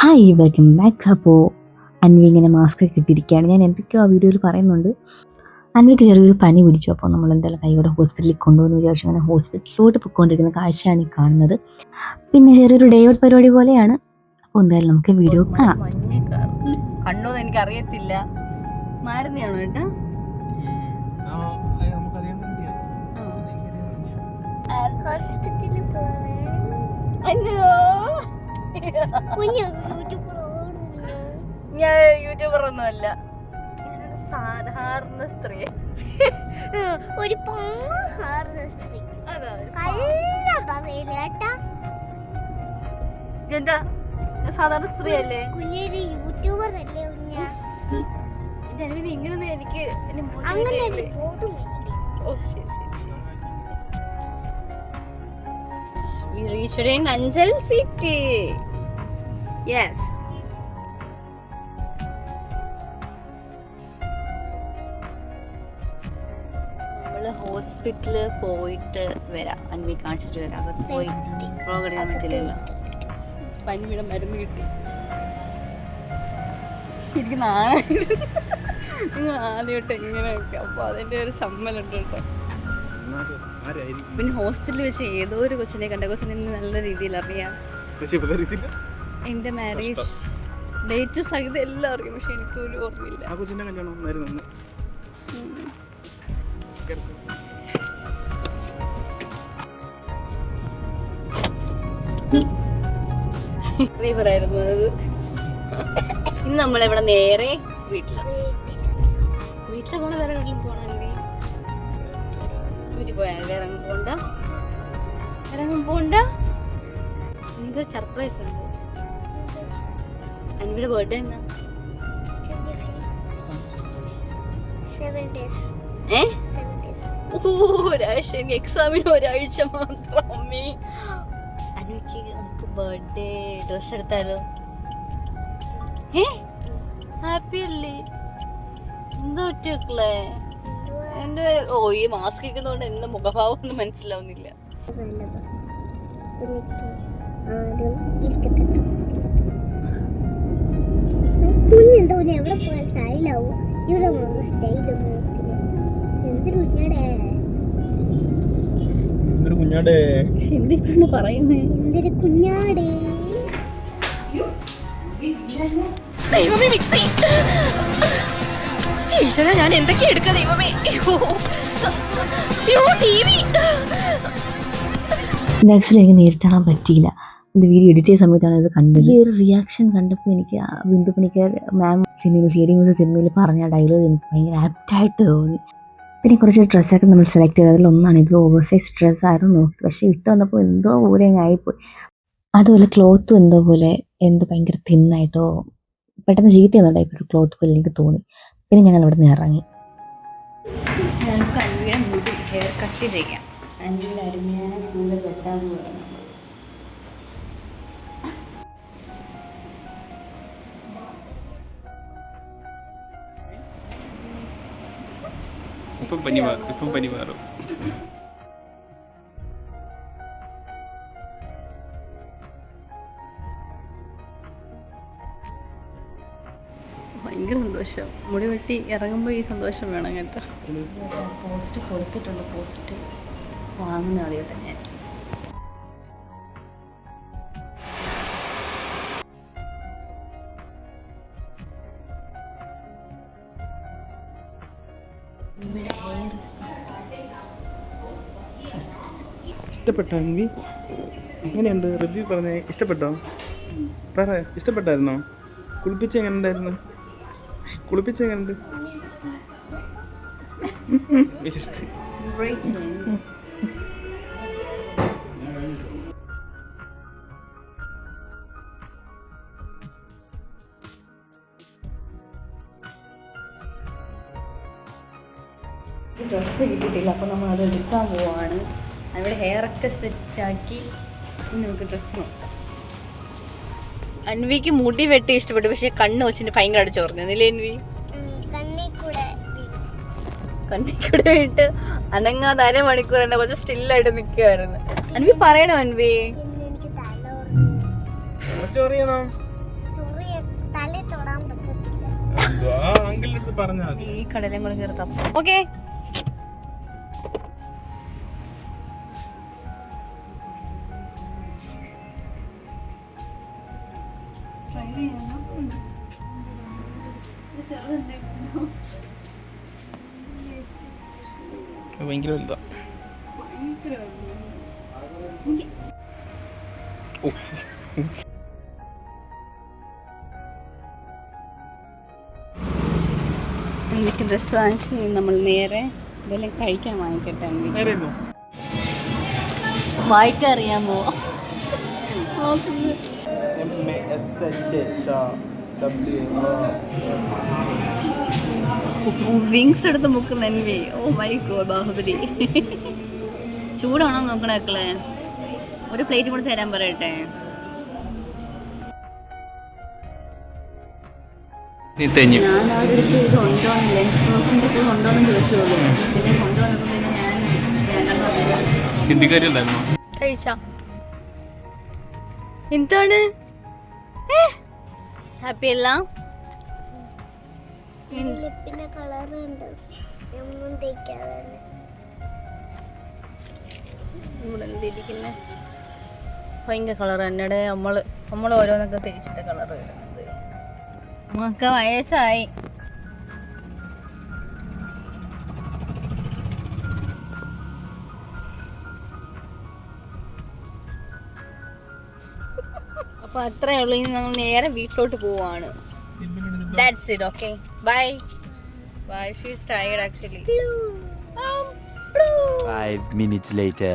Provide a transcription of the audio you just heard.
Hi welcome back. അപ്പോൾ അൻവി ഇങ്ങനെ mask ഒക്കെ ഇട്ടിരിക്കുകയാണ്. ഞാൻ എന്തൊക്കെയോ ആ വീഡിയോയിൽ പറയുന്നുണ്ട്. അൻവിക്ക് ചെറിയൊരു പനി പിടിച്ചു. അപ്പോൾ നമ്മൾ എന്തായാലും കൈയോടെ ഹോസ്പിറ്റലിൽ കൊണ്ടുവന്ന് വിചാരിച്ചു. അങ്ങനെ ഹോസ്പിറ്റലിലോട്ട് പോയിക്കൊണ്ടിരിക്കുന്ന കാഴ്ചയാണ് ഈ കാണുന്നത്. പിന്നെ ചെറിയൊരു ഡേ ഔട്ട് പരിപാടി പോലെയാണ്. അപ്പോൾ എന്തായാലും നമുക്ക് വീഡിയോ കാണാം. കണ്ടോന്ന് എനിക്ക് അറിയത്തില്ല. മാരുതിയാണോ ഏട്ടാ? ഞാൻ യൂട്യൂബർ ഒന്നും അല്ല, ഞാനൊരു സാധാരണ സ്ത്രീ. ഒരു സ്ത്രീ എന്താ സാധാരണ സ്ത്രീ അല്ലേ? കുഞ്ഞൊരു യൂട്യൂബർ അല്ലേ? ഇങ്ങനെ എനിക്ക് We reached in Anjal City. Yes. നമ്മള് ഹോസ്പിറ്റലിൽ പോയിട്ട് വരാം. അൻവി കാണിച്ചിട്ട് വരാം. അകത്ത് പോയി വ്ളോഗ് എടുക്കാൻ പറ്റില്ലല്ലോ. പനിയുടെ മരുന്ന് കിട്ടി. ശരിക്കും നിങ്ങൾ ആദ്യമായിട്ട് എങ്ങനെയൊക്കെ, അപ്പോൾ അതിൻ്റെ ഒരു ചമ്മലുണ്ട് കേട്ടോ. പിന്നെ ഹോസ്പിറ്റലിൽ വെച്ച് ഏതോ ഒരു കൊച്ചിനെ കണ്ട. കൊച്ചിനെ നല്ല രീതിയിൽ അറിയാം. എൻ്റെ മാരേജ് ഡേറ്റ് സഹിതം എല്ലാം അറിയാം, പക്ഷെ എനിക്കൊരു ഓർമ്മയില്ല. പറയായിരുന്നു. ഇന്ന് നമ്മളിവിടെ നേരെ വീട്ടിലെ പോണ. വേറെ എവിടെയും പോണെങ്കിൽ വീട്ടിൽ പോയാൽ വേറെ പോണ്ട. എനിക്കൊരു സർപ്രൈസ് ഉണ്ട്. അൻവിയുടെ ബർത്ത്ഡേ എന്നാ? 7 days. ഒരാഴ്ച. എക്സാമിന് ഒരാഴ്ച മാത്രം. അമ്മി, അൻവിക്ക് നമുക്ക് ബർത്ത്ഡേ ഡ്രസ് എടുത്താലോ? ഹാപ്പി അല്ലേ? എന്താ പറ്റിയൊക്കെ എന്റെ ഈ മാസ്ക് ഇരിക്കുന്നതുകൊണ്ട് എന്റെ മുഖഭാവം ഒന്നും മനസ്സിലാവുന്നില്ല. എവിടെ പോയാൽ സ്റ്റൈലാവും. ഇവിടെ എന്തൊരു കുഞ്ഞാടേ പറയുന്നേ. എന്തൊരു കുഞ്ഞാടേ. ഈശ്വര, ഞാൻ എന്തൊക്കെയാ എടുക്കുക ദൈവമേ. ആക്ച്വലി എനിക്ക് നേരിട്ട് കാണാൻ പറ്റിയില്ല. ഇത് വീഡിയോ എഡിറ്റ് ചെയ്ത സമയത്താണ് ഇത് കണ്ടത്. ഈ ഒരു റിയാക്ഷൻ കണ്ടപ്പോൾ എനിക്ക് ബിന്ദു പണിക്കർ മാം സിനിമയിൽ പറഞ്ഞ ഡയലോഗ് എനിക്ക് ഭയങ്കര ആപ്റ്റായിട്ട് തോന്നി. പിന്നെ കുറച്ച് ഡ്രസ്സൊക്കെ നമ്മൾ സെലക്ട് ചെയ്തത്. അതിലൊന്നാണ് ഇത്. ഓവർസൈസ് ഡ്രസ്സായിരുന്നു നോക്കി, പക്ഷേ ഇട്ട് വന്നപ്പോൾ എന്തോ പോലെ അങ്ങ് ആയിപ്പോയി. അതുപോലെ ക്ലോത്തും എന്തോ ഭയങ്കര തിന്നായിട്ടോ പെട്ടെന്ന് ചീത്തയൊന്നും ടൈപ്പ് ക്ലോത്ത് പോലെ എനിക്ക് തോന്നി. പിന്നെ ഞങ്ങൾ ഇവിടെ നിന്ന് ഇറങ്ങി. ഞങ്ങൾക്ക് അൻവിയുടെ മുടി ഹെയർ കട്ട് ചെയ്യാം. അൻവിയുടെ അരുമയാണ് കൂടുതൽ വെട്ടാന്ന് പറയുന്നത്. ഇപ്പം പനി മാറും. ഭയങ്കര സന്തോഷം. മുടി വെട്ടി ഇറങ്ങുമ്പോൾ ഈ സന്തോഷം വേണം കേട്ടോ. പോസ്റ്റ് കൊടുത്തിട്ടുണ്ട്. പോസ്റ്റ് വാങ്ങുന്ന ആദ്യമായിട്ട് ഞാൻ. ഇഷ്ടപ്പെട്ടോ അൻവി? എങ്ങനെയുണ്ട്? റിവ്യൂ പറഞ്ഞേ. ഇഷ്ടപ്പെട്ടോ? പറ, ഇഷ്ടപ്പെട്ടായിരുന്നോ? കുളിപ്പിച്ച് എങ്ങനെ ഉണ്ടായിരുന്നു? ഡ്രസ്സ് കിട്ടിയിട്ടില്ല, അപ്പോൾ നമ്മളത് എടുക്കാൻ പോവാണ്. അവിടെ ഹെയറൊക്കെ സെറ്റാക്കി നമുക്ക് ഡ്രസ്സ് നോക്കാം. അൻവിക്ക് മുടി വെട്ടി ഇഷ്ടപ്പെട്ടു, പക്ഷെ കണ്ണ് വെച്ചിട്ട് ഭയങ്കരമായിട്ട് ചോർന്നില്ലേ അൻവി? കണ്ണി കൂടെ വിട്ട് അനങ്ങാതെ അരമണിക്കൂർ എന്നെ കുറച്ച് സ്റ്റില്ലായിട്ട് നിൽക്കുമായിരുന്നു. അൻവി പറയണോ അൻവി? അങ്കിളിന്റെ അടുത്ത് പറഞ്ഞാൽ മതി. ഈ കടലും കൂടെ കയറി തപ്പും. ഓക്കെ ഭയങ്കര വലുതാ. എനിക്ക് ഡ്രസ്സ് വാങ്ങിച്ചു. നമ്മൾ നേരെ ഇതെല്ലാം കഴിക്കാൻ വാങ്ങിക്കട്ടെ. നേരെ ഇരുന്നോ? വായിക്കാൻ അറിയാമോ? നോക്കുന്നു. വിങ്സ് എടുത്ത് മുക്കുന്ന എൻവി. Oh my god, Baahubali. ചൂടാണോ നോക്കണേ മക്കളെ? ഒരു പ്ലേറ്റ് കൂടെ തരാൻ പറയട്ടെ. ഞാൻ അവിടെ അടുത്ത് ഇത് കൊണ്ടുപോകണം, ലഞ്ച് ബോക്സിൻ്റെ ഇത് കൊണ്ടുപോകണം ചോദിച്ചോളൂ. പിന്നെ കൊണ്ടുപോകുന്നപ്പോൾ പിന്നെ ഞാൻ ഹിന്ദിക്കാരിയല്ലായിരുന്നോ? കഴിച്ചാ എന്താണ് ഹാപ്പി അല്ല? ലിപ്പിന്റെ കളറുണ്ട് ഒന്നും തേക്കാതെ തന്നെ. ഇവിടെ എന്തിരിക്കുന്നേ ഭയങ്കര കളർ തന്നെയുടെ. നമ്മൾ ഓരോന്നൊക്കെ തേച്ചിട്ട് കളർ വരുന്നത്. നമുക്ക് വയസ്സായി. അപ്പൊ അത്രേ ഉള്ളൂ. ഇനി നമ്മൾ നേരെ വീട്ടിലോട്ട് പോവാണ്. That's it, okay? Bye. Bye. She's tired actually. 5 minutes later.